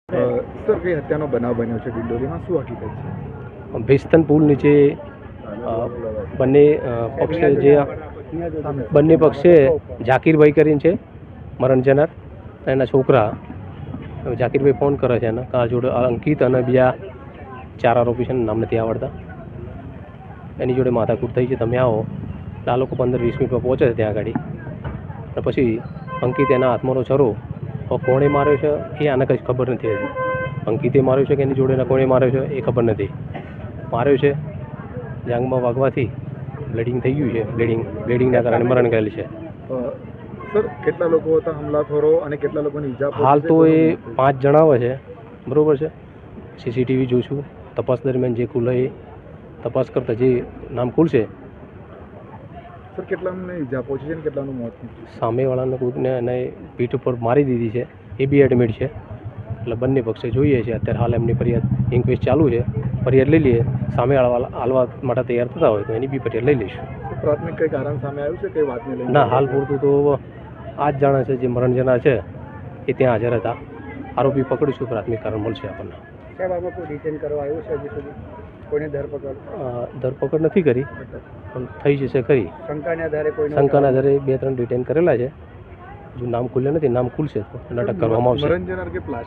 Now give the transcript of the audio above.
Sir કઈ હત્યાનો બનાવ બન્યો છે ડિંડોલીમાં, શું હકીકત છે? ભેસ્તાન પુલ નીચે બંને પક્ષે જે બંને પક્ષે ઝાકીરભાઈ કરીને છે મરણ જનાર, એના છોકરા ઝાકીરભાઈ ફોન કરે છે એના કાર જોડે અંકિત અને બીજા 4 આરોપી છે, નામ નથી આવડતા. એની જોડે માથાકૂટ થઈ છે, તમે આવો. આ લોકો 15-20 મિનિટમાં પહોંચે છે ત્યાં આગળ. અને પછી અંકિત એના હાથમાંનો છરો કોણે માર્યો છે એ આને કંઈ ખબર નથી હજી. અંકિતે માર્યો છે કે એની જોડેના કોણે માર્યો છે એ ખબર નથી. માર્યો છે, જાંગમાં વાગવાથી બ્લીડિંગ થઈ ગયું છે. બ્લીડિંગના કારણે મરણ ગયેલ છે. સર કેટલા લોકો હતા હુમલાખોરો અને કેટલા લોકોની ઈજા પહોંચી? હાલ તો એ 5 જણાવે છે, બરાબર છે. સીસીટીવી જોઈશું, તપાસ દરમિયાન જે ખુલે એ તપાસ કરતાં જે નામ ખુલશે. સર કેટલાને ઈજા પહોંચી છે અને કેટલાનું મોત થયું? સામેવાળાને કોઈકને એને પીઠ ઉપર મારી દીધી છે, એ બી એડમિટ છે. એટલે બંને પક્ષે જોઈએ છે. અત્યારે હાલ એમની ફરિયાદ ઇન્ક્વેસ્ટ ચાલુ છે. ફરિયાદ લઈ લઈએ, સામેવાળા હાલવા માટે તૈયાર થતા હોય તો એની બી ફરિયાદ લઈ લઈશું. પ્રાથમિક કઈ કારણ સામે આવ્યું છે કઈ વાતને લઈને? ના, હાલ પૂરતું તો આ જ જાણે છે જે મરણ જનાર છે એ ત્યાં હાજર હતા. આરોપી પકડીશું, પ્રાથમિક કારણ મળશે આપણને. સાહેબ આમાં કોઈ ડિટેન કરવા આવ્યું છે હજી સુધી? કોઈને ધરપકડ નથી કરી, પણ થઈ જશે ખરી. શંકાના આધારે 2-3 ડિટેન કરેલા છે. જો નામ ખુલ્લે નથી, નામ ખુલશે તો અટક કરવામાં આવશે. મરણ જનાર કે પ્લાસ્ટિક